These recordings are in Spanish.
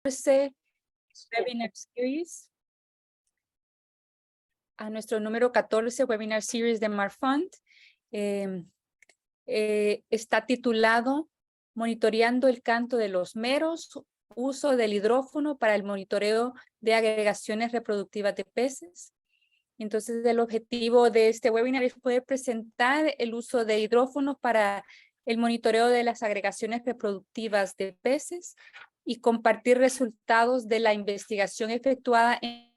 Webinar Series, a nuestro número 14 Webinar Series de Marfund. Está titulado Monitoreando el canto de los meros, uso del hidrófono para el monitoreo de agregaciones reproductivas de peces. Entonces, el objetivo de este webinar es poder presentar el uso de hidrófono para el monitoreo de las agregaciones reproductivas de peces y compartir resultados de la investigación efectuada en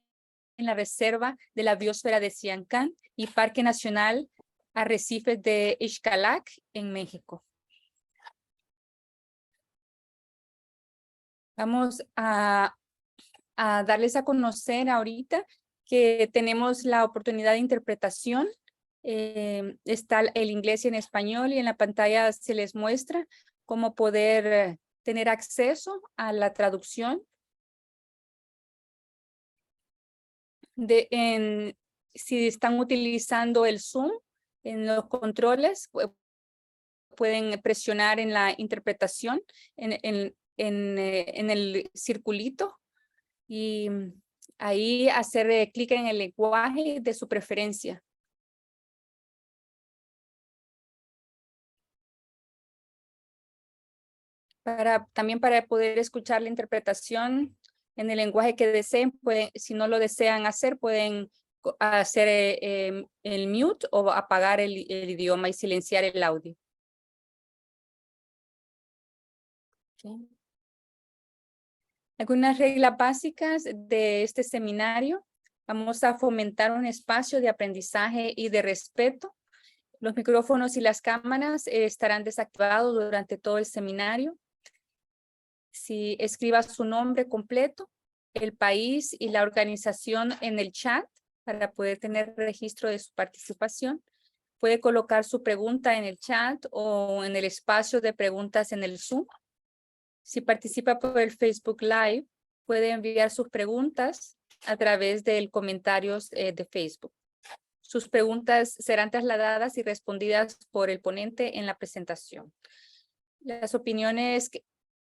la Reserva de la Biosfera de Siancán y Parque Nacional Arrecifes de Xcalac en México. Vamos a darles a conocer ahorita que tenemos la oportunidad de interpretación. Está el inglés y en español, y en la pantalla se les muestra cómo poder tener acceso a la traducción. Si están utilizando el Zoom en los controles, pueden presionar en la interpretación en el circulito y ahí hacer clic en el lenguaje de su preferencia. También para poder escuchar la interpretación en el lenguaje que deseen, si no lo desean hacer, pueden hacer el mute o apagar el idioma y silenciar el audio. Okay. Algunas reglas básicas de este seminario. Vamos a fomentar un espacio de aprendizaje y de respeto. Los micrófonos y las cámaras estarán desactivados durante todo el seminario. Si escriba su nombre completo, el país y la organización en el chat para poder tener registro de su participación. Puede colocar su pregunta en el chat o en el espacio de preguntas en el Zoom. Si participa por el Facebook Live, puede enviar sus preguntas a través del comentarios de Facebook. Sus preguntas serán trasladadas y respondidas por el ponente en la presentación. Las opiniones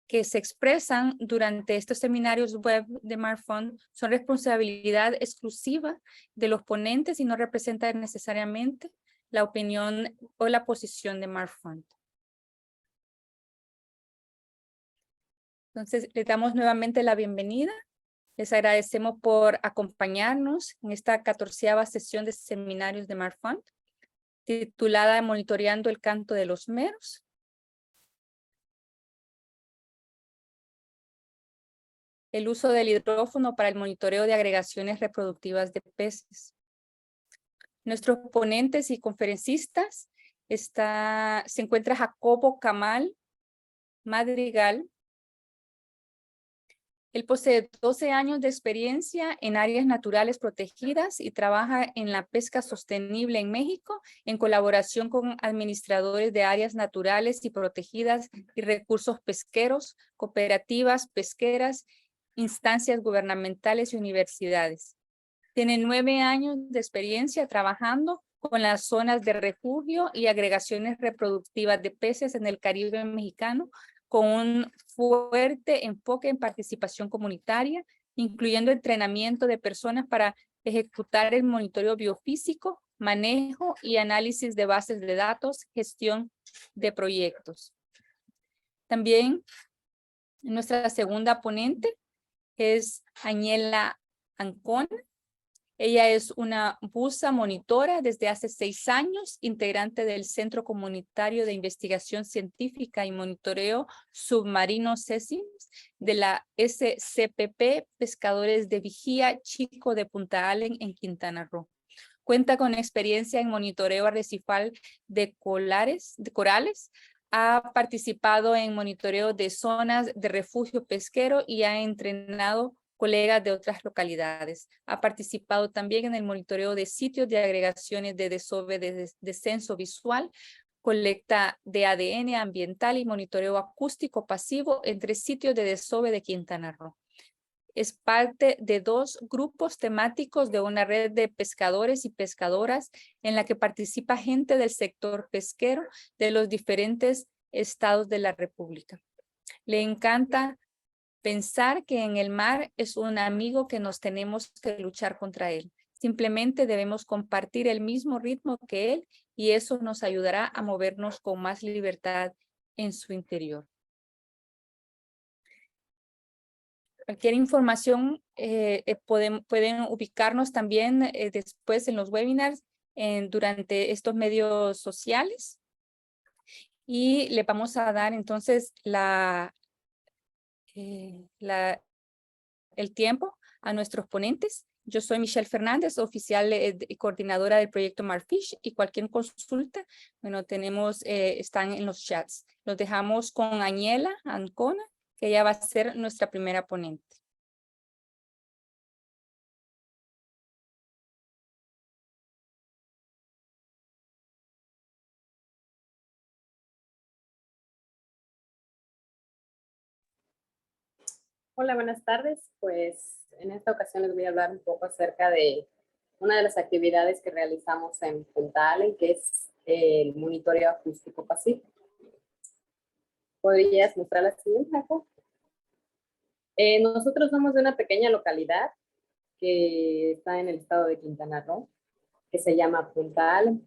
que se expresan durante estos seminarios web de Marfund son responsabilidad exclusiva de los ponentes y no representan necesariamente la opinión o la posición de Marfund. Entonces, les damos nuevamente la bienvenida. Les agradecemos por acompañarnos en esta 14ª sesión de seminarios de Marfund, titulada Monitoreando el canto de los meros. El uso del hidrófono para el monitoreo de agregaciones reproductivas de peces. Nuestros ponentes y conferencistas se encuentra Jacobo Kamal Madrigal. Él posee 12 años de experiencia en áreas naturales protegidas y trabaja en la pesca sostenible en México en colaboración con administradores de áreas naturales y protegidas y recursos pesqueros, cooperativas pesqueras, instancias gubernamentales y universidades. Tiene 9 años de experiencia trabajando con las zonas de refugio y agregaciones reproductivas de peces en el Caribe mexicano, con un fuerte enfoque en participación comunitaria, incluyendo entrenamiento de personas para ejecutar el monitoreo biofísico, manejo y análisis de bases de datos, gestión de proyectos. También nuestra segunda ponente es Añela Ancón. Ella es una buza monitora desde hace 6 años, integrante del Centro Comunitario de Investigación Científica y Monitoreo Submarino CECIMS de la SCPP Pescadores de Vigía Chico de Punta Allen en Quintana Roo. Cuenta con experiencia en monitoreo arrecifal de corales, ha participado en monitoreo de zonas de refugio pesquero y ha entrenado colegas de otras localidades. Ha participado también en el monitoreo de sitios de agregaciones de desove de descenso visual, colecta de ADN ambiental y monitoreo acústico pasivo entre sitios de desove de Quintana Roo. Es parte de 2 grupos temáticos de una red de pescadores y pescadoras en la que participa gente del sector pesquero de los diferentes estados de la República. Le encanta Pensar que en el mar es un amigo que nos tenemos que luchar contra él. Simplemente debemos compartir el mismo ritmo que él y eso nos ayudará a movernos con más libertad en su interior. Cualquier información pueden ubicarnos también después en los webinars durante estos medios sociales. Y le vamos a dar entonces el tiempo a nuestros ponentes. Yo soy Michelle Fernández, oficial y coordinadora del proyecto Marfish, y cualquier consulta, bueno, están en los chats. Los dejamos con Aniela Ancona, que ella va a ser nuestra primera ponente. Hola, buenas tardes. Pues en esta ocasión les voy a hablar un poco acerca de una de las actividades que realizamos en Punta Allen, que es el monitoreo acústico pasivo. ¿Podrías mostrar la siguiente, Jaco? Nosotros somos de una pequeña localidad que está en el estado de Quintana Roo, que se llama Punta Allen.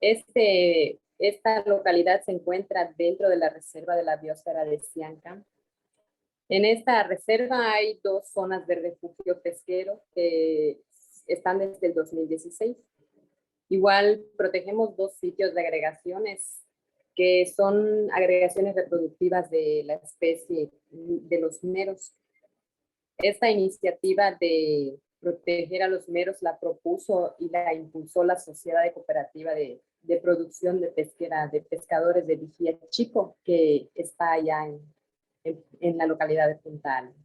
Esta localidad se encuentra dentro de la reserva de la biosfera de Siancam. En esta reserva hay 2 zonas de refugio pesquero que están desde el 2016. Igual protegemos 2 sitios de agregaciones que son agregaciones reproductivas de la especie de los meros. Esta iniciativa de proteger a los meros la propuso y la impulsó la Sociedad de Cooperativa de Producción de Pesquera de Pescadores de Vigía Chico, que está allá en la localidad de Punta Allen.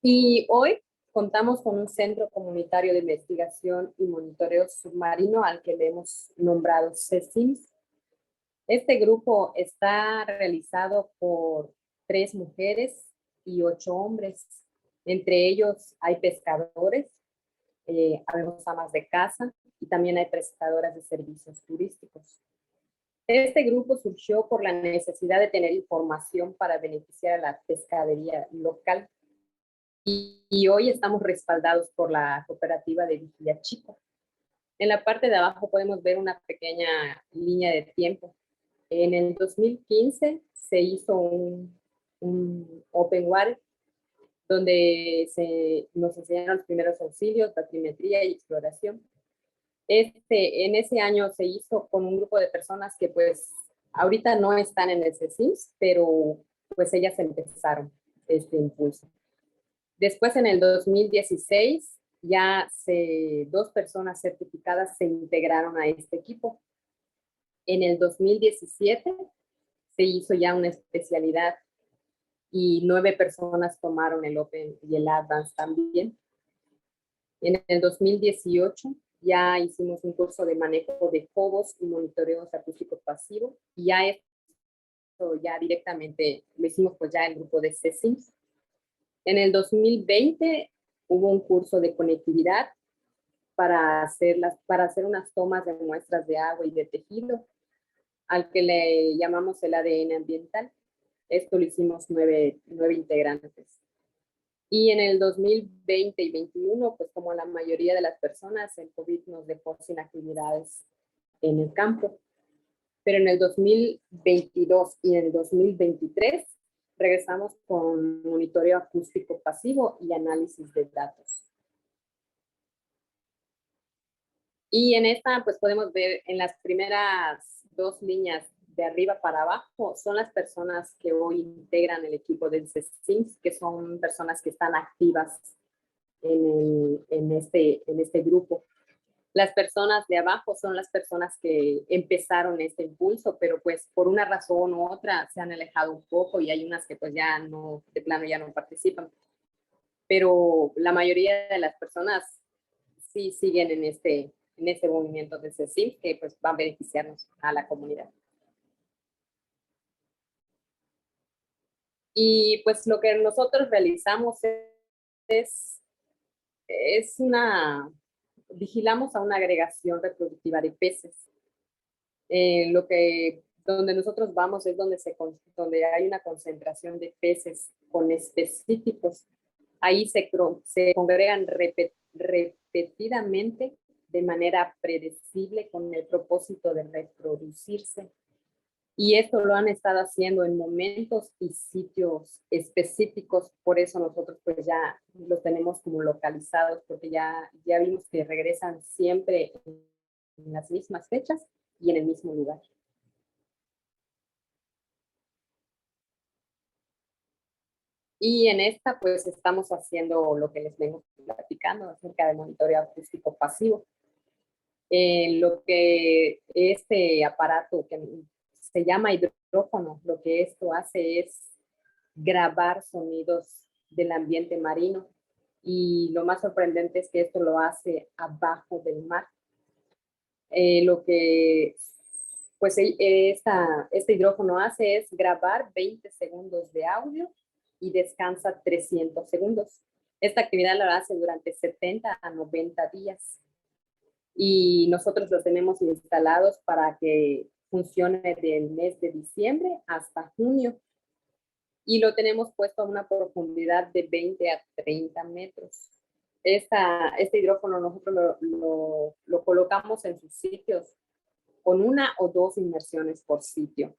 Y hoy contamos con un centro comunitario de investigación y monitoreo submarino al que le hemos nombrado CECIMS. Este grupo está realizado por 3 mujeres y 8 hombres. Entre ellos hay pescadores, habemos amas de casa y también hay prestadoras de servicios turísticos. Este grupo surgió por la necesidad de tener información para beneficiar a la pescadería local y hoy estamos respaldados por la cooperativa de Vigía Chico. En la parte de abajo podemos ver una pequeña línea de tiempo. En el 2015 se hizo un Open Water donde nos enseñaron los primeros auxilios, batimetría y exploración. En ese año se hizo con un grupo de personas que pues ahorita no están en el CECIMS, pero pues ellas empezaron este impulso. Después en el 2016 ya 2 personas certificadas se integraron a este equipo. En el 2017 se hizo ya una especialidad y 9 personas tomaron el Open y el Advanced también. En el 2018 ya hicimos un curso de manejo de COBOS y monitoreo acústico pasivo y ya esto ya directamente lo hicimos pues ya el grupo de CECIMS. En el 2020 hubo un curso de conectividad para hacer unas tomas de muestras de agua y de tejido, al que le llamamos el ADN ambiental. Esto lo hicimos 9 integrantes. Y en el 2020 y 2021, pues como la mayoría de las personas, el COVID nos dejó sin actividades en el campo. Pero en el 2022 y en el 2023 regresamos con monitoreo acústico pasivo y análisis de datos. Y en esta, pues podemos ver en las primeras 2 líneas de arriba para abajo, son las personas que hoy integran el equipo del CECIMS, que son personas que están activas en este grupo. Las personas de abajo son las personas que empezaron este impulso, pero pues por una razón u otra se han alejado un poco y hay unas que pues ya no, de plano ya no participan. Pero la mayoría de las personas sí siguen en este movimiento de CECIMS que pues va a beneficiarnos a la comunidad. Y pues lo que nosotros realizamos vigilamos a una agregación reproductiva de peces. Lo que Donde nosotros vamos es donde hay una concentración de peces conespecíficos. Ahí se congregan repetidamente de manera predecible con el propósito de reproducirse. Y esto lo han estado haciendo en momentos y sitios específicos, por eso nosotros pues ya los tenemos como localizados, porque ya vimos que regresan siempre en las mismas fechas y en el mismo lugar. Y en esta pues estamos haciendo lo que les vengo platicando acerca del monitoreo acústico pasivo. Lo que este aparato que se llama hidrófono, lo que esto hace es grabar sonidos del ambiente marino, y lo más sorprendente es que esto lo hace abajo del mar. Lo que pues este hidrófono hace es grabar 20 segundos de audio y descansa 300 segundos. Esta actividad la hace durante 70 a 90 días. Y nosotros los tenemos instalados para que funcione del mes de diciembre hasta junio. Y lo tenemos puesto a una profundidad de 20 a 30 metros. Este hidrófono nosotros lo colocamos en sus sitios con 1 o 2 inmersiones por sitio.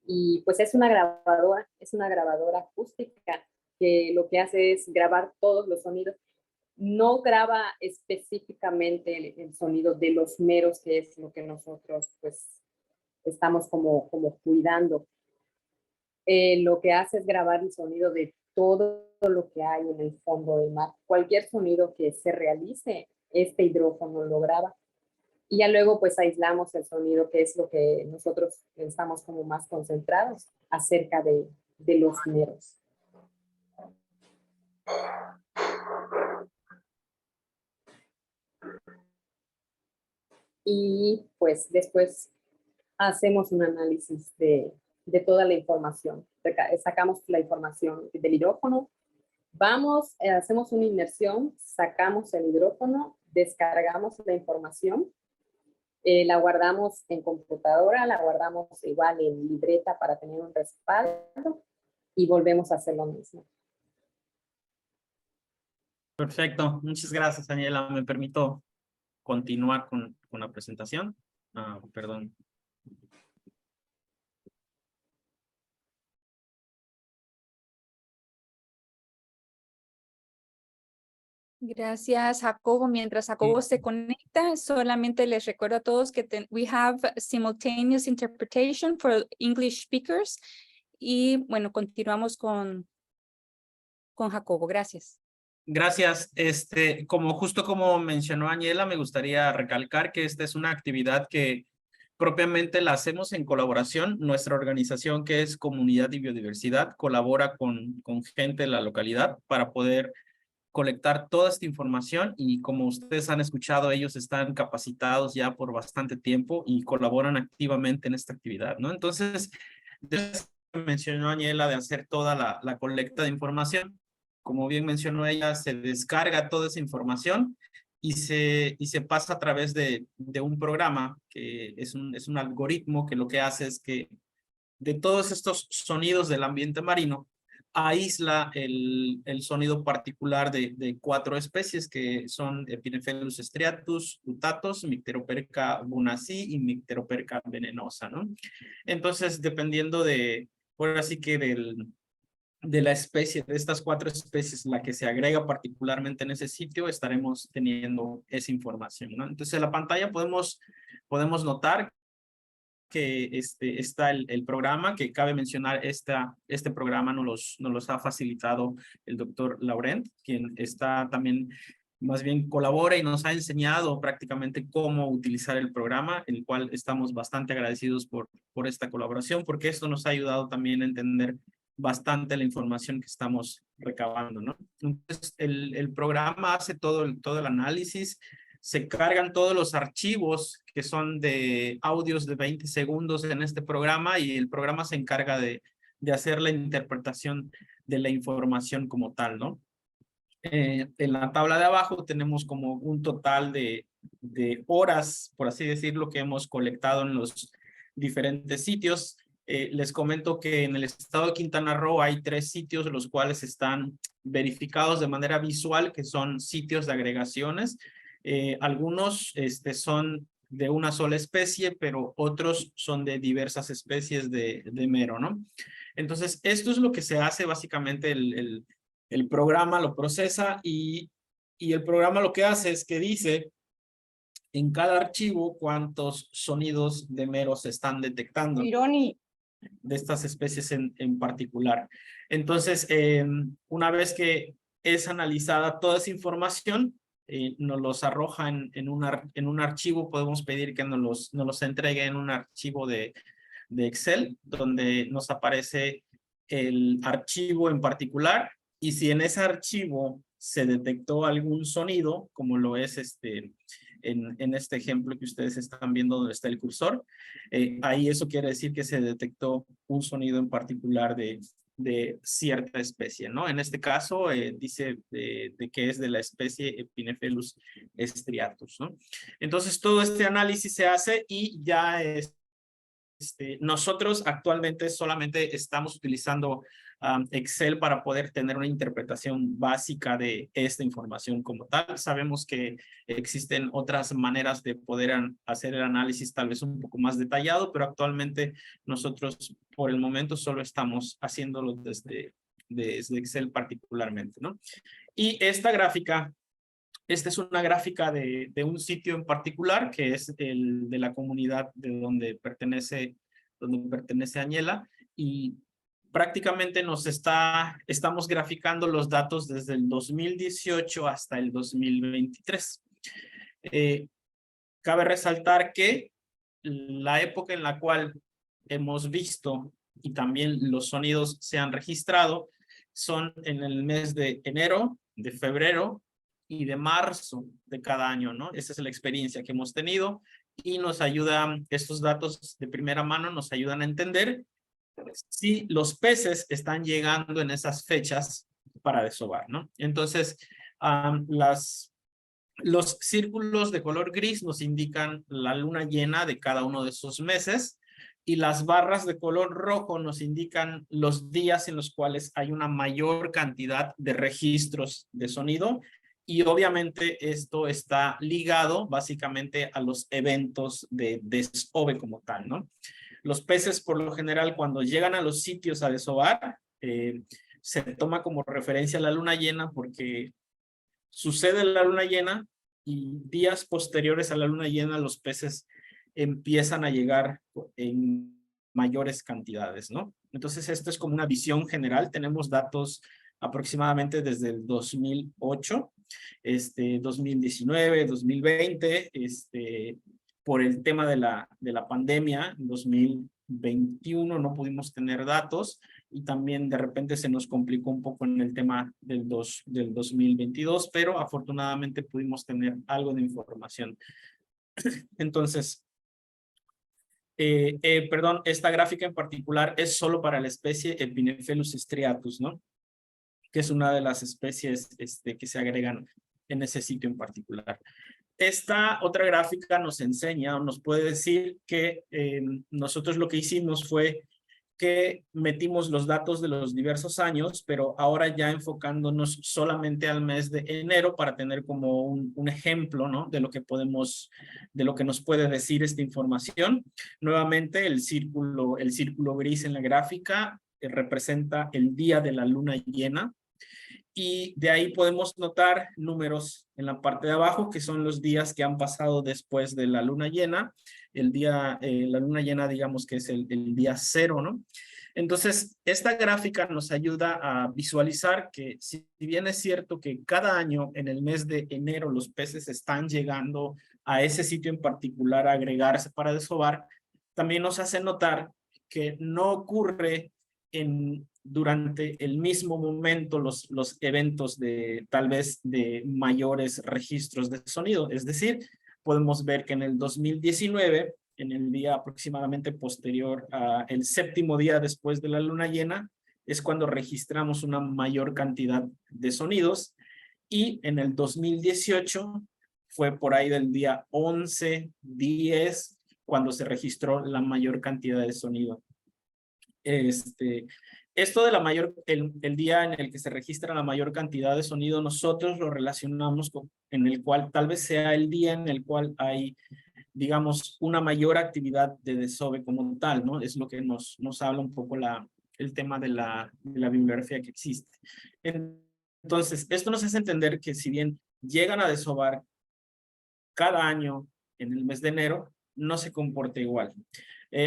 Y pues es una grabadora acústica que lo que hace es grabar todos los sonidos. No graba específicamente el sonido de los meros, que es lo que nosotros pues estamos como cuidando. Lo que hace es grabar el sonido de todo lo que hay en el fondo del mar. Cualquier sonido que se realice, este hidrófono lo graba. Y ya luego pues aislamos el sonido, que es lo que nosotros estamos como más concentrados acerca de los meros. Y pues después hacemos un análisis de toda la información. Sacamos la información del hidrófono, hacemos una inmersión, sacamos el hidrófono, descargamos la información, la guardamos en computadora, la guardamos igual en libreta para tener un respaldo y volvemos a hacer lo mismo. Perfecto, muchas gracias, Daniela. Me permito continuar con la presentación. Perdón. Gracias, Jacobo. Mientras Jacobo se conecta, solamente les recuerdo a todos que we have simultaneous interpretation for English speakers. Y bueno, continuamos con Jacobo. Gracias. Gracias. Justo como mencionó Daniela, me gustaría recalcar que esta es una actividad que propiamente la hacemos en colaboración. Nuestra organización, que es Comunidad y Biodiversidad, colabora con gente de la localidad para poder colectar toda esta información, y como ustedes han escuchado, ellos están capacitados ya por bastante tiempo y colaboran activamente en esta actividad, ¿no? Entonces, mencionó Daniela de hacer toda la colecta de información. Como bien mencionó ella, se descarga toda esa información y se pasa a través de un programa que es un algoritmo que lo que hace es que de todos estos sonidos del ambiente marino, aísla el sonido particular de 4 especies que son Epinephelus striatus, Utatus, Micteroperca bunaci y Micteroperca venenosa, ¿no? Entonces, dependiendo por así que de la especie, de estas 4 especies, la que se agrega particularmente en ese sitio, estaremos teniendo esa información, ¿no? Entonces, en la pantalla podemos notar que está el programa, que cabe mencionar, este programa nos los ha facilitado el doctor Laurent, quien está también, más bien colabora y nos ha enseñado prácticamente cómo utilizar el programa, el cual estamos bastante agradecidos por esta colaboración, porque esto nos ha ayudado también a entender bastante la información que estamos recabando, ¿no? Entonces, el programa hace todo el análisis, se cargan todos los archivos que son de audios de 20 segundos en este programa, y el programa se encarga de hacer la interpretación de la información como tal, ¿no? En la tabla de abajo tenemos como un total de horas, por así decirlo, que hemos colectado en los diferentes sitios. Les comento que en el estado de Quintana Roo hay 3 sitios los cuales están verificados de manera visual, que son sitios de agregaciones. Algunos son de una sola especie, pero otros son de diversas especies de mero, ¿no? Entonces, esto es lo que se hace básicamente, el programa lo procesa y el programa lo que hace es que dice en cada archivo cuántos sonidos de mero se están detectando. Ironi. De estas especies en particular. Entonces, una vez que es analizada toda esa información, nos los arroja en un archivo. Podemos pedir que nos los entregue en un archivo de Excel, donde nos aparece el archivo en particular, y si en ese archivo se detectó algún sonido, como lo es en este ejemplo que ustedes están viendo donde está el cursor, ahí eso quiere decir que se detectó un sonido en particular de cierta especie, ¿no? En este caso dice de que es de la especie Epinephelus striatus, ¿no? Entonces todo este análisis se hace y ya nosotros actualmente solamente estamos utilizando Excel para poder tener una interpretación básica de esta información como tal. Sabemos que existen otras maneras de poder hacer el análisis tal vez un poco más detallado, pero actualmente nosotros por el momento solo estamos haciéndolo desde Excel particularmente, ¿no? Y esta gráfica, esta es una gráfica de un sitio en particular, que es el de la comunidad de donde pertenece Añela, y prácticamente estamos graficando los datos desde el 2018 hasta el 2023. Cabe resaltar que la época en la cual hemos visto y también los sonidos se han registrado son en el mes de enero, de febrero y de marzo de cada año, ¿no? Esa es la experiencia que hemos tenido y nos ayudan, estos datos de primera mano nos ayudan a entender si los peces están llegando en esas fechas para desovar, ¿no? Entonces, los círculos de color gris nos indican la luna llena de cada uno de esos meses y las barras de color rojo nos indican los días en los cuales hay una mayor cantidad de registros de sonido, y obviamente esto está ligado básicamente a los eventos de desove como tal, ¿no? Los peces por lo general cuando llegan a los sitios a desovar se toma como referencia la luna llena porque sucede la luna llena y días posteriores a la luna llena los peces empiezan a llegar en mayores cantidades, ¿no? Entonces esto es como una visión general. Tenemos datos aproximadamente desde el 2008, 2019, 2020, por el tema de la pandemia, en 2021 no pudimos tener datos y también de repente se nos complicó un poco en el tema del 2022, pero afortunadamente pudimos tener algo de información. Entonces, perdón, esta gráfica en particular es solo para la especie Epinephelus striatus, ¿no? Que es una de las especies que se agregan en ese sitio en particular. Esta otra gráfica nos enseña o nos puede decir que nosotros lo que hicimos fue que metimos los datos de los diversos años, pero ahora ya enfocándonos solamente al mes de enero para tener como un ejemplo, ¿no? De lo que nos puede decir esta información. Nuevamente el círculo gris en la gráfica representa el día de la luna llena. Y de ahí podemos notar números en la parte de abajo, que son los días que han pasado después de la luna llena. La luna llena, digamos que es el día 0, ¿no? Entonces, esta gráfica nos ayuda a visualizar que si bien es cierto que cada año en el mes de enero los peces están llegando a ese sitio en particular a agregarse para desovar, también nos hace notar que no ocurre durante el mismo momento los eventos de tal vez de mayores registros de sonido. Es decir, podemos ver que en el 2019, en el día aproximadamente posterior al 7º día después de la luna llena, es cuando registramos una mayor cantidad de sonidos, y en el 2018 fue por ahí del día 11, 10, cuando se registró la mayor cantidad de sonido. Esto de el día en el que se registra la mayor cantidad de sonido, nosotros lo relacionamos en el cual tal vez sea el día en el cual hay, digamos, una mayor actividad de desove como tal, ¿no? Es lo que nos habla un poco el tema de la bibliografía que existe. Entonces, esto nos hace entender que si bien llegan a desovar cada año en el mes de enero, no se comporta igual.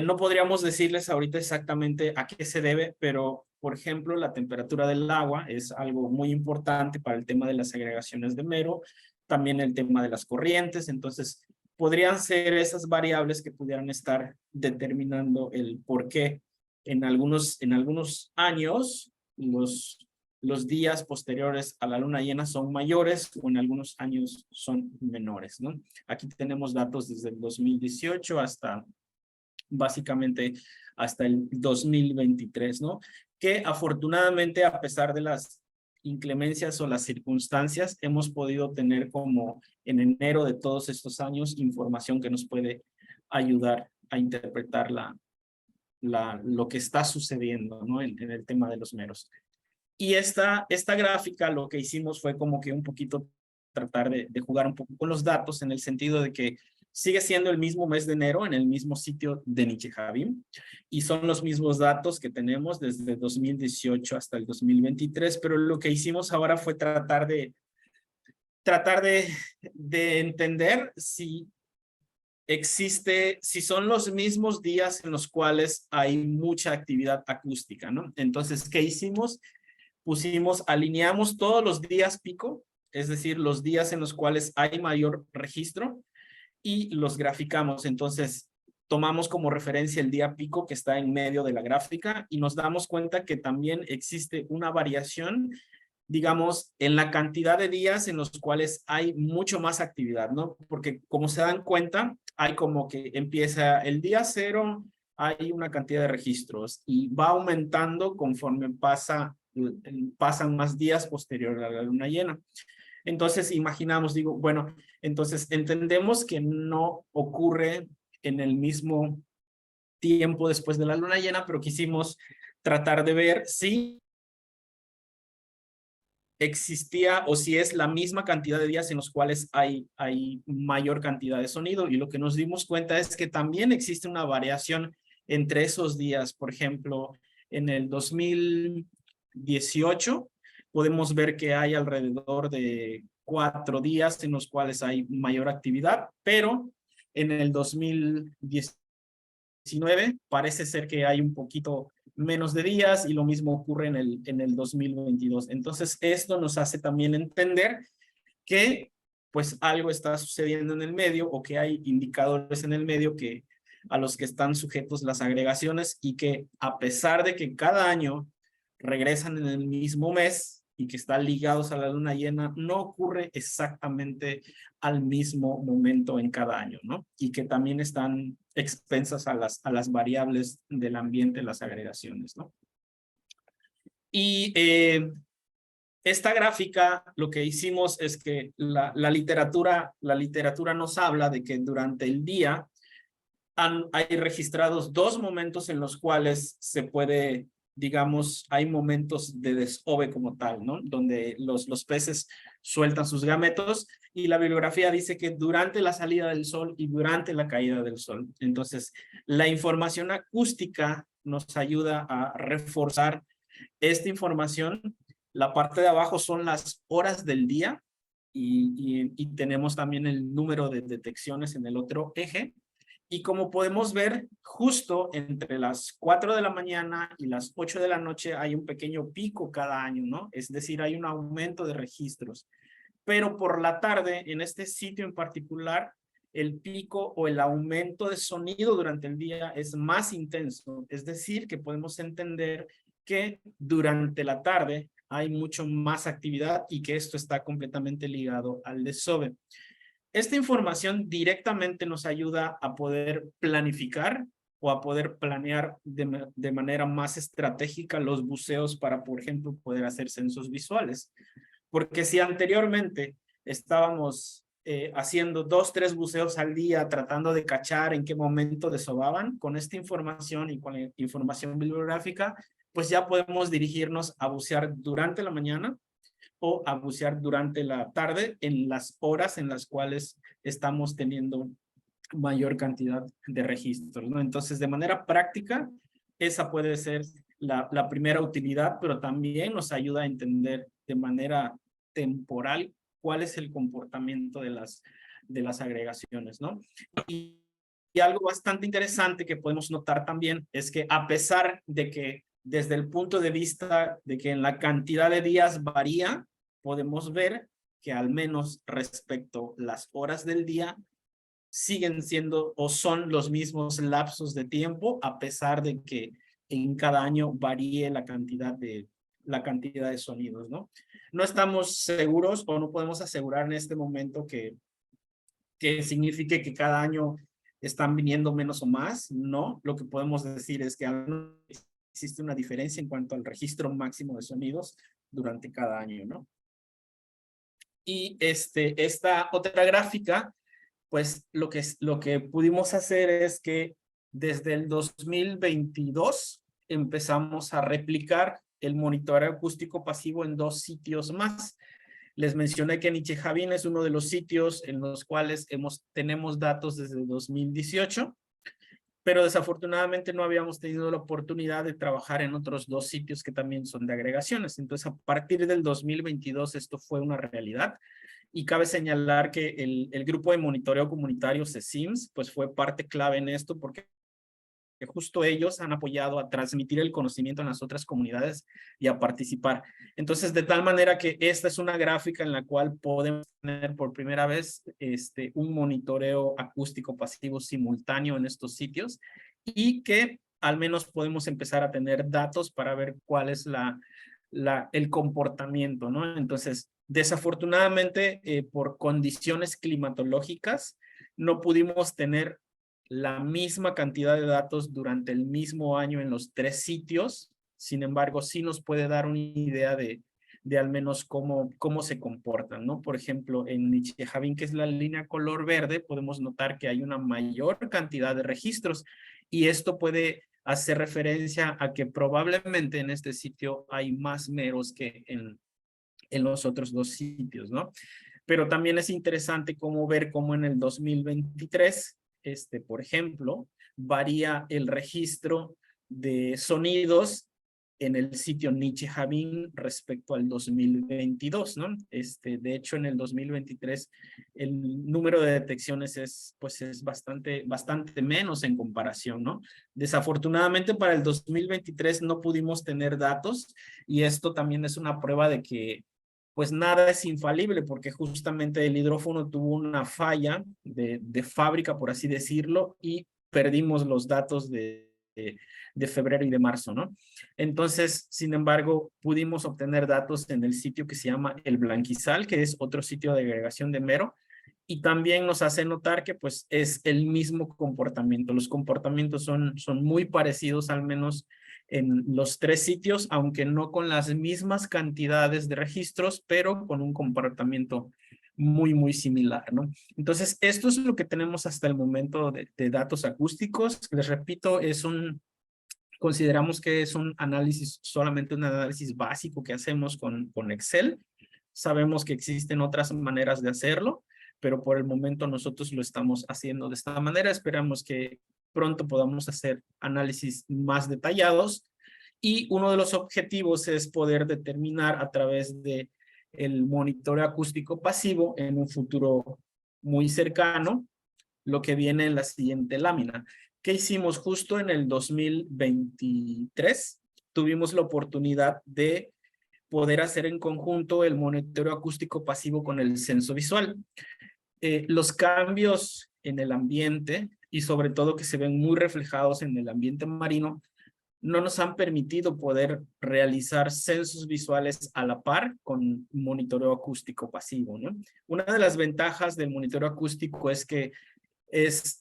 No podríamos decirles ahorita exactamente a qué se debe, pero, por ejemplo, la temperatura del agua es algo muy importante para el tema de las agregaciones de mero, también el tema de las corrientes, entonces podrían ser esas variables que pudieran estar determinando el por qué en algunos años los días posteriores a la luna llena son mayores o en algunos años son menores, ¿no? Aquí tenemos datos desde el 2018 hasta básicamente hasta el 2023, ¿no? Que afortunadamente, a pesar de las inclemencias o las circunstancias, hemos podido tener como en enero de todos estos años información que nos puede ayudar a interpretar lo que está sucediendo, ¿no? En el tema de los meros. Y esta gráfica lo que hicimos fue como que un poquito tratar de jugar un poco con los datos en el sentido de que sigue siendo el mismo mes de enero en el mismo sitio de Nichejabim y son los mismos datos que tenemos desde 2018 hasta el 2023, pero lo que hicimos ahora fue tratar de entender si son los mismos días en los cuales hay mucha actividad acústica, ¿no? Entonces, ¿qué hicimos? Alineamos todos los días pico, es decir, los días en los cuales hay mayor registro y los graficamos. Entonces, tomamos como referencia el día pico que está en medio de la gráfica y nos damos cuenta que también existe una variación, digamos, en la cantidad de días en los cuales hay mucho más actividad, ¿no? Porque como se dan cuenta, hay como que empieza el día 0, hay una cantidad de registros y va aumentando conforme pasan más días posterior a la luna llena. Entonces imaginamos, digo, bueno, entonces entendemos que no ocurre en el mismo tiempo después de la luna llena, pero quisimos tratar de ver si existía o si es la misma cantidad de días en los cuales hay mayor cantidad de sonido. Y lo que nos dimos cuenta es que también existe una variación entre esos días. Por ejemplo, en el 2018 podemos ver que hay alrededor de 4 días en los cuales hay mayor actividad, pero en el 2019 parece ser que hay un poquito menos de días y lo mismo ocurre en el 2022. Entonces, esto nos hace también entender que pues algo está sucediendo en el medio o que hay indicadores en el medio a los que están sujetos las agregaciones y que a pesar de que cada año regresan en el mismo mes y que están ligados a la luna llena, no ocurre exactamente al mismo momento en cada año, ¿no? Y que también están expensas a las variables del ambiente, las agregaciones, ¿no? Y esta gráfica, lo que hicimos es que la literatura nos habla de que durante el día hay registrados 2 momentos en los cuales se puede, digamos, hay momentos de desove como tal, ¿no? Donde los peces sueltan sus gametos y la bibliografía dice que durante la salida del sol y durante la caída del sol. Entonces, la información acústica nos ayuda a reforzar esta información. La parte de abajo son las horas del día y tenemos también el número de detecciones en el otro eje. Y como podemos ver, justo entre las 4 de la mañana y las 8 de la noche hay un pequeño pico cada año, ¿no? Es decir, hay un aumento de registros. Pero por la tarde, en este sitio en particular, el pico o el aumento de sonido durante el día es más intenso. Es decir, que podemos entender que durante la tarde hay mucho más actividad y que esto está completamente ligado al desove. Esta información directamente nos ayuda a poder planificar o a poder planear de manera más estratégica los buceos para, por ejemplo, poder hacer censos visuales. Porque si anteriormente estábamos haciendo 2, 3 buceos al día, tratando de cachar en qué momento desovaban, con esta información y con la información bibliográfica, pues ya podemos dirigirnos a bucear durante la mañana o a bucear durante la tarde en las horas en las cuales estamos teniendo mayor cantidad de registros, ¿no? Entonces, de manera práctica, esa puede ser la primera utilidad, pero también nos ayuda a entender de manera temporal cuál es el comportamiento de las agregaciones, ¿no? Y algo bastante interesante que podemos notar también es que a pesar de que desde el punto de vista de que en la cantidad de días varía, podemos ver que al menos respecto a las horas del día, siguen siendo o son los mismos lapsos de tiempo, a pesar de que en cada año varíe la cantidad de sonidos, ¿no? No estamos seguros o no podemos asegurar en este momento que signifique que cada año están viniendo menos o más, no. Lo que podemos decir es que existe una diferencia en cuanto al registro máximo de sonidos durante cada año, ¿no? Y esta otra gráfica, pues lo que pudimos hacer es que desde el 2022 empezamos a replicar el monitoreo acústico pasivo en 2 sitios más. Les mencioné que Nichejavín es uno de los sitios en los cuales tenemos datos desde 2018, pero desafortunadamente no habíamos tenido la oportunidad de trabajar en otros 2 sitios que también son de agregaciones. Entonces, a partir del 2022 esto fue una realidad. Y cabe señalar que el grupo de monitoreo comunitario CECIMS pues fue parte clave en esto, porque justo ellos han apoyado a transmitir el conocimiento en las otras comunidades y a participar. Entonces, de tal manera que esta es una gráfica en la cual podemos tener por primera vez un monitoreo acústico pasivo simultáneo en estos sitios y que al menos podemos empezar a tener datos para ver cuál es el comportamiento, ¿no? Entonces, desafortunadamente, por condiciones climatológicas, no pudimos tener la misma cantidad de datos durante el mismo año en los 3 sitios. Sin embargo, sí nos puede dar una idea de al menos cómo se comportan, ¿no? Por ejemplo, en Nichejavín, que es la línea color verde, podemos notar que hay una mayor cantidad de registros y esto puede hacer referencia a que probablemente en este sitio hay más meros que en los otros 2 sitios, ¿no? Pero también es interesante ver cómo en el 2023, por ejemplo, varía el registro de sonidos en el sitio Nichejavín respecto al 2022, ¿no? De hecho, en el 2023 el número de detecciones es bastante menos en comparación, ¿no? Desafortunadamente para el 2023 no pudimos tener datos y esto también es una prueba de que pues nada es infalible, porque justamente el hidrófono tuvo una falla de fábrica, por así decirlo, y perdimos los datos de febrero y de marzo, ¿no? Entonces, sin embargo, pudimos obtener datos en el sitio que se llama El Blanquizal, que es otro sitio de agregación de mero, y también nos hace notar que pues es el mismo comportamiento. Los comportamientos son muy parecidos, al menos en los 3 sitios, aunque no con las mismas cantidades de registros, pero con un comportamiento muy similar, ¿no? Entonces, esto es lo que tenemos hasta el momento de datos acústicos. Les repito, consideramos que es un análisis, solamente un análisis básico que hacemos con Excel. Sabemos que existen otras maneras de hacerlo, pero por el momento nosotros lo estamos haciendo de esta manera. Esperamos que pronto podamos hacer análisis más detallados y uno de los objetivos es poder determinar a través de el monitoreo acústico pasivo en un futuro muy cercano lo que viene en la siguiente lámina. ¿Qué hicimos? Justo en el 2023 tuvimos la oportunidad de poder hacer en conjunto el monitoreo acústico pasivo con el censo visual. Los cambios en el ambiente y sobre todo que se ven muy reflejados en el ambiente marino no nos han permitido poder realizar censos visuales a la par con monitoreo acústico pasivo, ¿no? Una de las ventajas del monitoreo acústico es que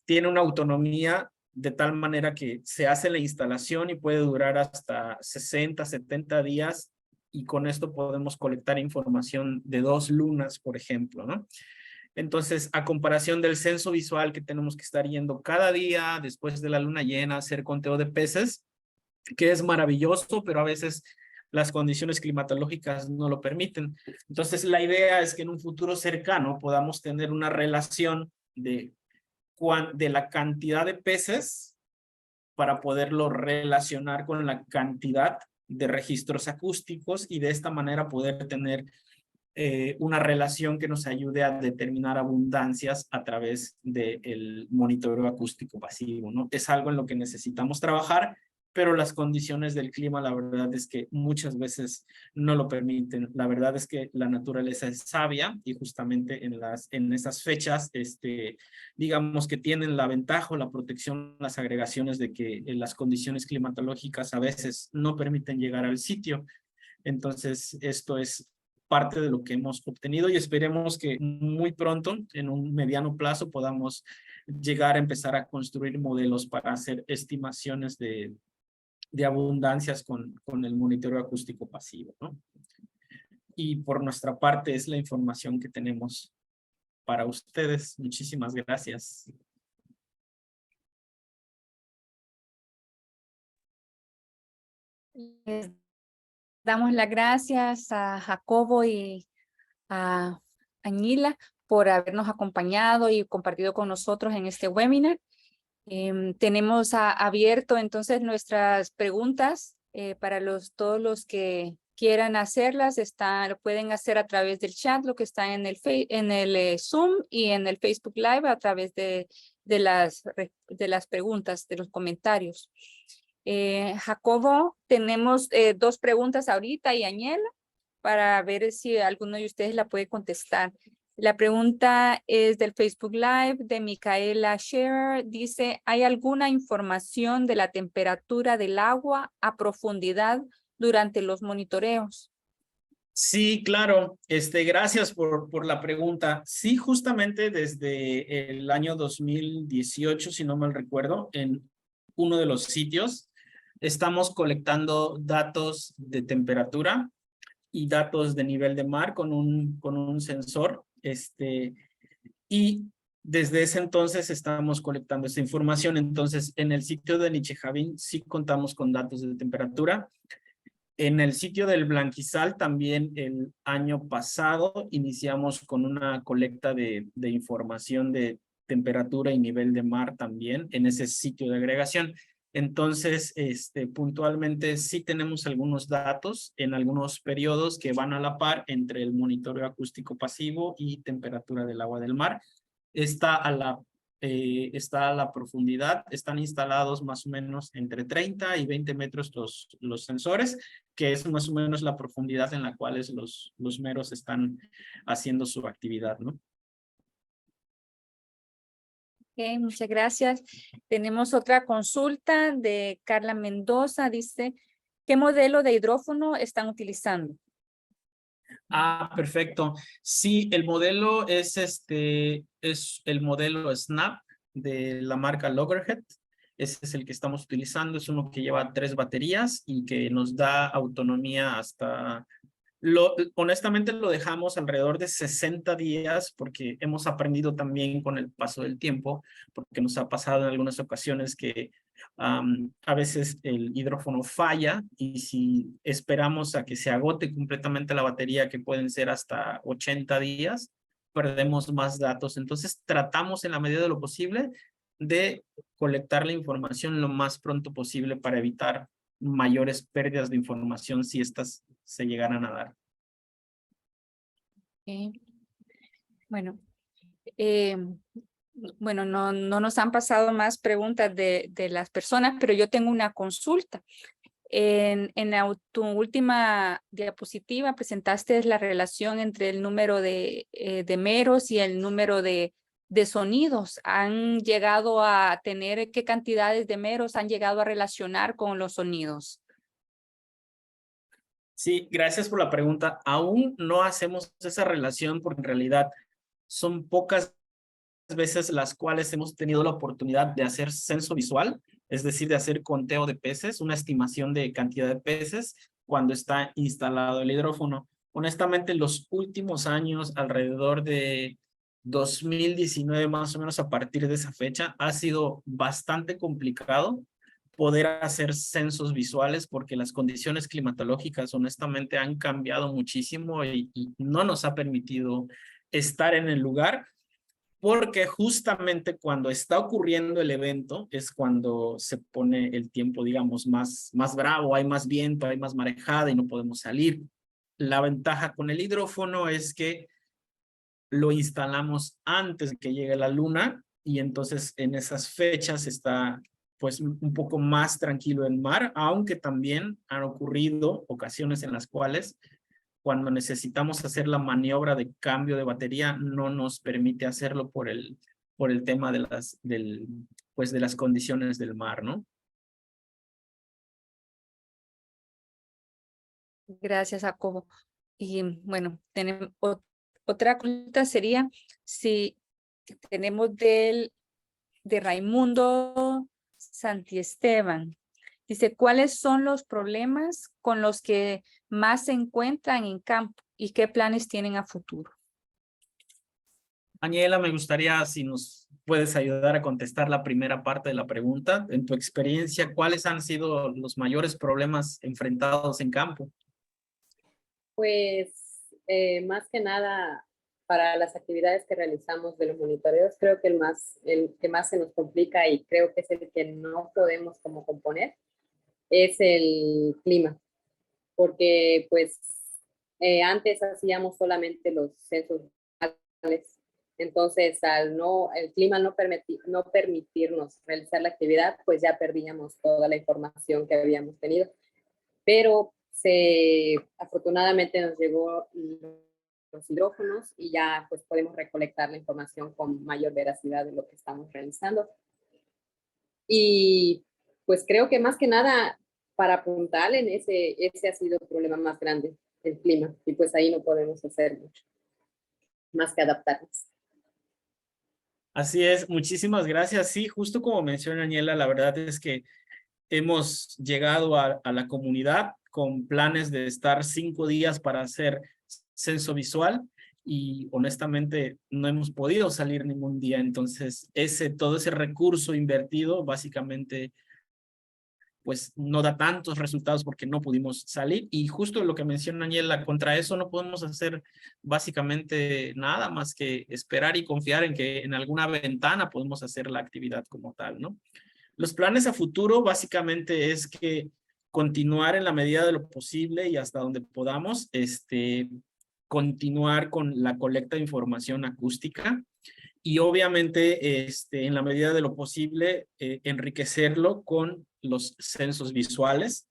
tiene una autonomía de tal manera que se hace la instalación y puede durar hasta 60, 70 días y con esto podemos colectar información de 2 lunas, por ejemplo, ¿no? Entonces, a comparación del censo visual que tenemos que estar yendo cada día después de la luna llena a hacer conteo de peces, que es maravilloso, pero a veces las condiciones climatológicas no lo permiten. Entonces, la idea es que en un futuro cercano podamos tener una relación de la cantidad de peces para poderlo relacionar con la cantidad de registros acústicos y de esta manera poder tener una relación que nos ayude a determinar abundancias a través del monitoreo acústico pasivo, ¿no? Es algo en lo que necesitamos trabajar, pero las condiciones del clima, la verdad es que muchas veces no lo permiten. La verdad es que la naturaleza es sabia y justamente en esas fechas, digamos que tienen la ventaja o la protección, las agregaciones de que las condiciones climatológicas a veces no permiten llegar al sitio. Entonces, esto es parte de lo que hemos obtenido y esperemos que muy pronto, en un mediano plazo, podamos llegar a empezar a construir modelos para hacer estimaciones de abundancias con el monitoreo acústico pasivo, ¿no? Y por nuestra parte es la información que tenemos para ustedes. Muchísimas gracias. Les damos las gracias a Jacobo y a Añila por habernos acompañado y compartido con nosotros en este webinar. Tenemos abierto entonces nuestras preguntas para todos los que quieran hacerlas. Lo pueden hacer a través del chat, lo que está en el Zoom y en el Facebook Live a través de las preguntas, de los comentarios. Jacobo, tenemos 2 preguntas ahorita y Añela para ver si alguno de ustedes la puede contestar. La pregunta es del Facebook Live de Micaela Scherer. Dice, ¿hay alguna información de la temperatura del agua a profundidad durante los monitoreos? Sí, claro. Gracias por la pregunta. Sí, justamente desde el año 2018, si no mal recuerdo, en uno de los sitios, estamos colectando datos de temperatura y datos de nivel de mar con un sensor. Y desde ese entonces estamos colectando esta información. Entonces, en el sitio de Nichejavín sí contamos con datos de temperatura. En el sitio del Blanquizal también el año pasado iniciamos con una colecta de información de temperatura y nivel de mar también en ese sitio de agregación. Entonces, puntualmente sí tenemos algunos datos en algunos periodos que van a la par entre el monitoreo acústico pasivo y temperatura del agua del mar. Está a la profundidad, están instalados más o menos entre 30 y 20 metros los sensores, que es más o menos la profundidad en la cual los meros están haciendo su actividad, ¿no? Okay, muchas gracias. Tenemos otra consulta de Carla Mendoza. Dice, ¿qué modelo de hidrófono están utilizando? Perfecto. Sí, el modelo es el modelo Snap de la marca Loggerhead. Ese es el que estamos utilizando. Es uno que lleva 3 baterías y que nos da autonomía hasta... honestamente lo dejamos alrededor de 60 días porque hemos aprendido también con el paso del tiempo, porque nos ha pasado en algunas ocasiones que a veces el hidrófono falla y si esperamos a que se agote completamente la batería, que pueden ser hasta 80 días, perdemos más datos. Entonces tratamos en la medida de lo posible de colectar la información lo más pronto posible para evitar mayores pérdidas de información si estas se llegaran a dar. Okay. Bueno, no nos han pasado más preguntas de las personas, pero yo tengo una consulta. En tu última diapositiva presentaste la relación entre el número de meros y el número de sonidos. ¿Han llegado a tener qué cantidades de meros han llegado a relacionar con los sonidos? Sí, gracias por la pregunta. Aún no hacemos esa relación porque en realidad son pocas veces las cuales hemos tenido la oportunidad de hacer censo visual, es decir, de hacer conteo de peces, una estimación de cantidad de peces cuando está instalado el hidrófono. Honestamente, en los últimos años, alrededor de 2019, más o menos a partir de esa fecha, ha sido bastante complicado poder hacer censos visuales porque las condiciones climatológicas honestamente han cambiado muchísimo y no nos ha permitido estar en el lugar, porque justamente cuando está ocurriendo el evento es cuando se pone el tiempo, digamos, más bravo, hay más viento, hay más marejada y no podemos salir. La ventaja con el hidrófono es que lo instalamos antes de que llegue la luna y entonces en esas fechas está pues un poco más tranquilo el mar, aunque también han ocurrido ocasiones en las cuales cuando necesitamos hacer la maniobra de cambio de batería no nos permite hacerlo por el tema de de las condiciones del mar, ¿no? Gracias, Jacobo. Y bueno, tenemos otra consulta sería si tenemos de Raimundo Santiesteban. Dice, ¿cuáles son los problemas con los que más se encuentran en campo y qué planes tienen a futuro? Aniela, me gustaría si nos puedes ayudar a contestar la primera parte de la pregunta. En tu experiencia, ¿cuáles han sido los mayores problemas enfrentados en campo? Pues más que nada para las actividades que realizamos de los monitoreos, creo que el que más se nos complica y creo que es el que no podemos como componer, es el clima, porque pues antes hacíamos solamente los censos locales, entonces el clima no permitirnos realizar la actividad, pues ya perdíamos toda la información que habíamos tenido, pero afortunadamente nos llegó los hidrófonos y ya pues podemos recolectar la información con mayor veracidad de lo que estamos realizando. Y pues creo que más que nada para apuntar en ese ha sido el problema más grande, el clima, y pues ahí no podemos hacer mucho, más que adaptarnos. Así es, muchísimas gracias. Sí, justo como menciona Aniela, la verdad es que hemos llegado a la comunidad con planes de estar 5 días para hacer censo visual y honestamente no hemos podido salir ningún día. Entonces, todo ese recurso invertido básicamente pues no da tantos resultados porque no pudimos salir. Y justo lo que menciona Daniela, contra eso no podemos hacer básicamente nada más que esperar y confiar en que en alguna ventana podemos hacer la actividad como tal, ¿no? Los planes a futuro básicamente es que continuar en la medida de lo posible y hasta donde podamos, continuar con la colecta de información acústica y obviamente en la medida de lo posible enriquecerlo con los censos visuales.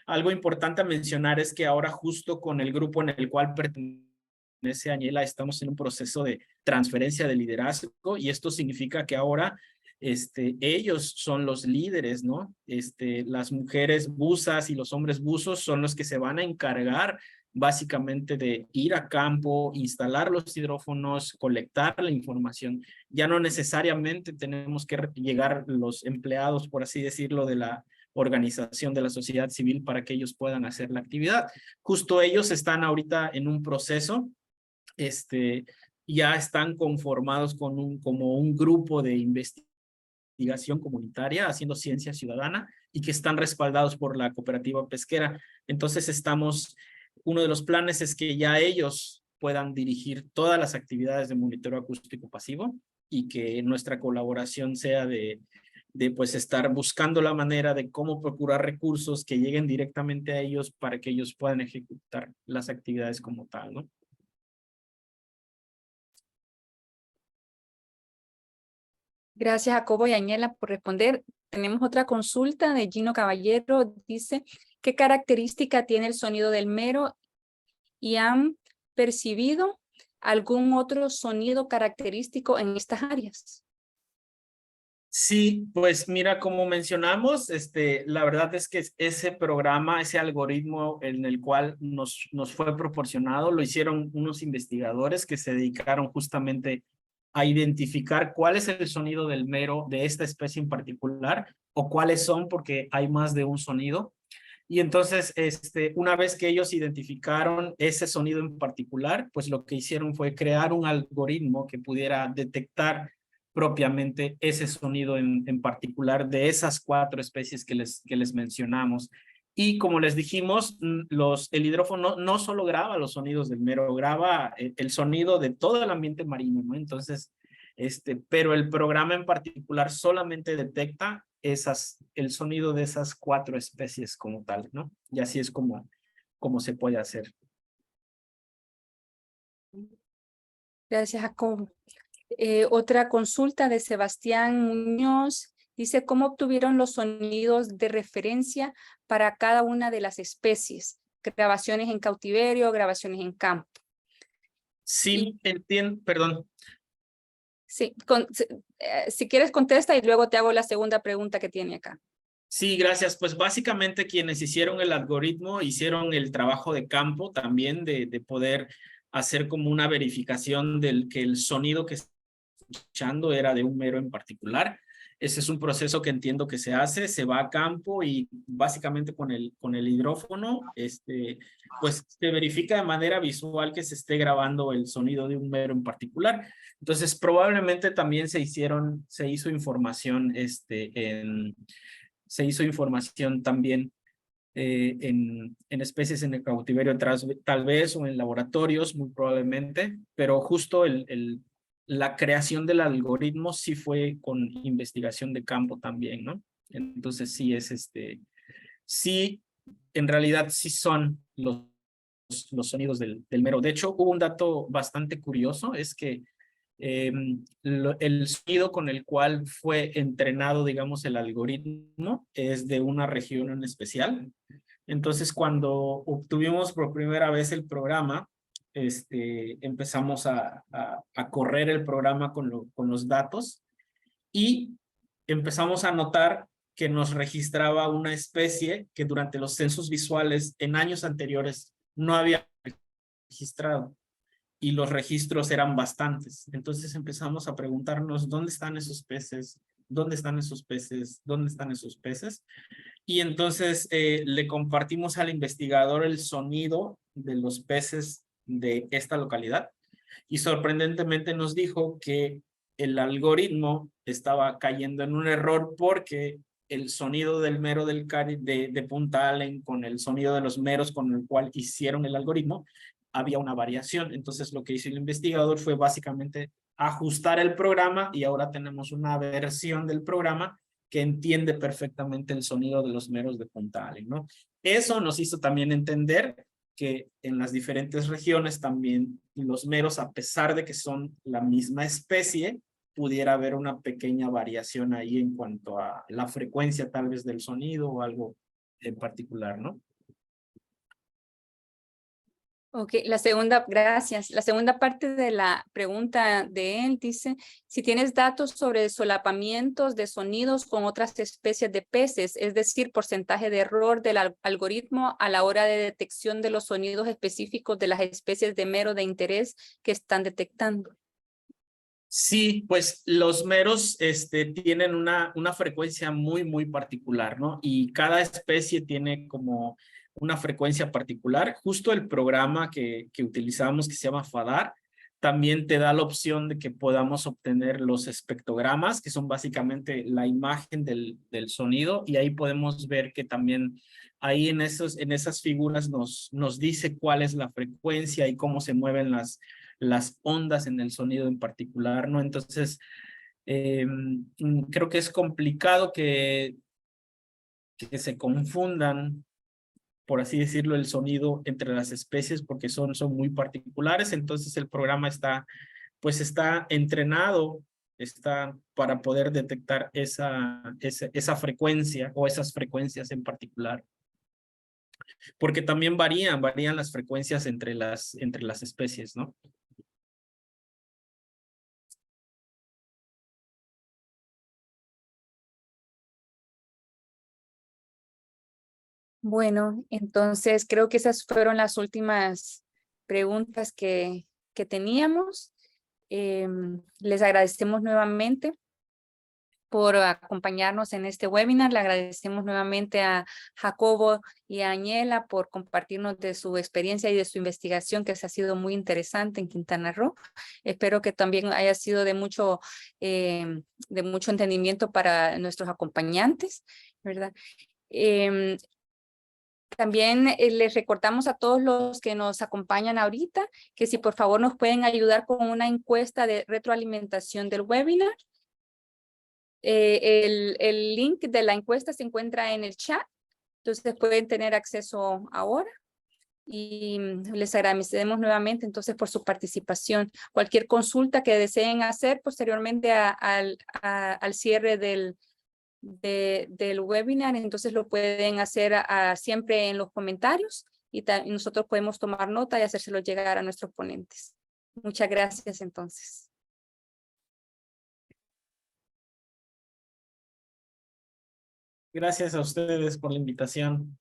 Algo importante a mencionar es que ahora justo con el grupo en el cual pertenece Aniela estamos en un proceso de transferencia de liderazgo y esto significa que ahora ellos son los líderes, ¿no? Las mujeres buzas y los hombres buzos son los que se van a encargar básicamente de ir a campo, instalar los hidrófonos, colectar la información. Ya no necesariamente tenemos que llegar los empleados, por así decirlo, de la organización de la sociedad civil para que ellos puedan hacer la actividad. Justo ellos están ahorita en un proceso, ya están conformados como un grupo de investigación comunitaria haciendo ciencia ciudadana y que están respaldados por la cooperativa pesquera. Entonces uno de los planes es que ya ellos puedan dirigir todas las actividades de monitoreo acústico pasivo y que nuestra colaboración sea de pues estar buscando la manera de cómo procurar recursos que lleguen directamente a ellos para que ellos puedan ejecutar las actividades como tal, ¿no? Gracias, Jacobo y Añela, por responder. Tenemos otra consulta de Gino Caballero. Dice, ¿qué característica tiene el sonido del mero y han percibido algún otro sonido característico en estas áreas? Sí, pues mira, como mencionamos, la verdad es que ese programa, ese algoritmo en el cual nos fue proporcionado, lo hicieron unos investigadores que se dedicaron justamente a identificar cuál es el sonido del mero de esta especie en particular o cuáles son porque hay más de un sonido. Y entonces, una vez que ellos identificaron ese sonido en particular, pues lo que hicieron fue crear un algoritmo que pudiera detectar propiamente ese sonido en particular de esas 4 especies que les mencionamos. Y como les dijimos, el hidrófono no solo graba los sonidos del mero, graba el sonido de todo el ambiente marino, ¿no? Entonces, pero el programa en particular solamente detecta el sonido de esas 4 especies como tal, ¿no? Y así es como se puede hacer. Gracias, Jacobo. Otra consulta de Sebastián Muñoz. Dice, ¿cómo obtuvieron los sonidos de referencia para cada una de las especies? Grabaciones en cautiverio, grabaciones en campo. Sí, entiendo, perdón. Sí, si quieres contesta y luego te hago la segunda pregunta que tiene acá. Sí, gracias. Pues básicamente quienes hicieron el algoritmo hicieron el trabajo de campo también de poder hacer como una verificación del que el sonido que está escuchando era de un mero en particular. Ese es un proceso que entiendo que se hace, se va a campo y básicamente con el hidrófono, pues se verifica de manera visual que se esté grabando el sonido de un mero en particular. Entonces probablemente también se hizo información, se hizo información también en especies en el cautiverio tal vez o en laboratorios muy probablemente, pero justo la creación del algoritmo sí fue con investigación de campo también, ¿no? Entonces sí sí, en realidad sí son los sonidos del mero. De hecho, hubo un dato bastante curioso, es que el sonido con el cual fue entrenado, digamos, el algoritmo es de una región en especial. Entonces, cuando obtuvimos por primera vez el programa, empezamos a correr el programa con los datos y empezamos a notar que nos registraba una especie que durante los censos visuales en años anteriores no había registrado y los registros eran bastantes. Entonces empezamos a preguntarnos dónde están esos peces, dónde están esos peces, dónde están esos peces. Y entonces le compartimos al investigador el sonido de los peces de esta localidad y sorprendentemente nos dijo que el algoritmo estaba cayendo en un error porque el sonido del mero de Punta Allen con el sonido de los meros con el cual hicieron el algoritmo, había una variación. Entonces lo que hizo el investigador fue básicamente ajustar el programa y ahora tenemos una versión del programa que entiende perfectamente el sonido de los meros de Punta Allen, ¿no? Eso nos hizo también entender que en las diferentes regiones también los meros, a pesar de que son la misma especie, pudiera haber una pequeña variación ahí en cuanto a la frecuencia tal vez del sonido o algo en particular, ¿no? Ok, gracias. La segunda parte de la pregunta de él dice, si tienes datos sobre solapamientos de sonidos con otras especies de peces, es decir, porcentaje de error del algoritmo a la hora de detección de los sonidos específicos de las especies de mero de interés que están detectando. Sí, pues los meros tienen una frecuencia muy particular, ¿no? Y cada especie tiene como una frecuencia particular. Justo el programa que utilizamos, que se llama FADAR, también te da la opción de que podamos obtener los espectrogramas, que son básicamente la imagen del sonido, y ahí podemos ver que también ahí en esas figuras nos dice cuál es la frecuencia y cómo se mueven las ondas en el sonido en particular, ¿no? Entonces, creo que es complicado que se confundan, por así decirlo, el sonido entre las especies porque son muy particulares. Entonces el programa pues está entrenado, está para poder detectar esa frecuencia o esas frecuencias en particular. Porque también varían las frecuencias entre las especies, ¿no? Bueno, entonces creo que esas fueron las últimas preguntas que teníamos. Les agradecemos nuevamente por acompañarnos en este webinar. Le agradecemos nuevamente a Jacobo y a Añela por compartirnos de su experiencia y de su investigación, que ha sido muy interesante en Quintana Roo. Espero que también haya sido de mucho entendimiento para nuestros acompañantes, ¿verdad? También les recordamos a todos los que nos acompañan ahorita que si por favor nos pueden ayudar con una encuesta de retroalimentación del webinar. El link de la encuesta se encuentra en el chat, entonces pueden tener acceso ahora. Y les agradecemos nuevamente entonces por su participación. Cualquier consulta que deseen hacer posteriormente al cierre del webinar, entonces lo pueden hacer siempre en los comentarios y nosotros podemos tomar nota y hacérselo llegar a nuestros ponentes. Muchas gracias entonces. Gracias a ustedes por la invitación.